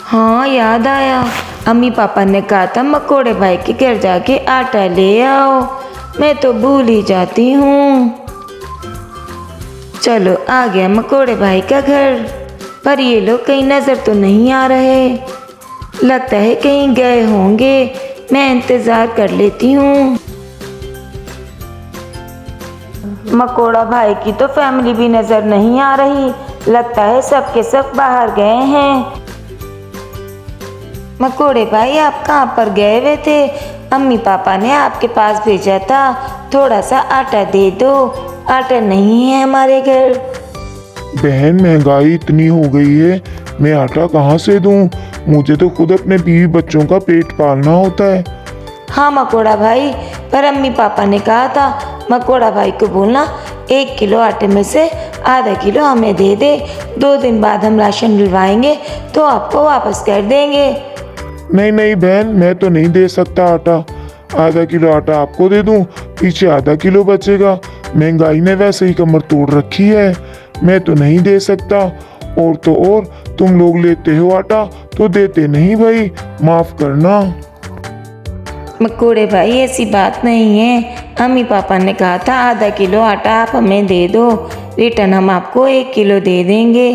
हाँ याद आया, अम्मी पापा ने कहा था मकोड़े भाई के घर जाके आटा ले आओ, मैं तो भूल ही जाती हूँ। चलो आ गया मकोड़े भाई का घर, पर ये लोग कहीं नज़र तो नहीं आ रहे, लगता है कहीं गए होंगे, मैं इंतज़ार कर लेती हूँ। मकोड़ा भाई की तो फैमिली भी नज़र नहीं आ रही, लगता है सब के सब बाहर गए हैं। मकोड़े भाई आप कहाँ पर गए हुए थे? अम्मी पापा ने आपके पास भेजा था, थोड़ा सा आटा दे दो, आटा नहीं है हमारे घर। बहन महंगाई इतनी हो गई है, मैं आटा कहाँ से दूँ? मुझे तो खुद अपने बीवी बच्चों का पेट पालना होता है। हाँ मकोड़ा भाई, पर अम्मी पापा ने कहा था मकोड़ा भाई को बोलना 1 किलो आटे में से आधा किलो हमें दे दे, 2 दिन बाद हम राशन डलवाएंगे तो आपको वापस कर देंगे। नहीं नहीं बहन, मैं तो नहीं दे सकता आटा। आधा किलो आटा आपको दे दूं, पीछे आधा किलो बचेगा। महंगाई ने वैसे ही कमर तोड़ रखी है, मैं तो नहीं दे सकता। और तो और तुम लोग लेते हो आटा तो देते नहीं भाई, माफ करना। मकोड़े भाई ऐसी बात नहीं है, अम्मी पापा ने कहा था आधा किलो आटा आप हमें दे दो, रिटर्न हम आपको 1 किलो दे देंगे।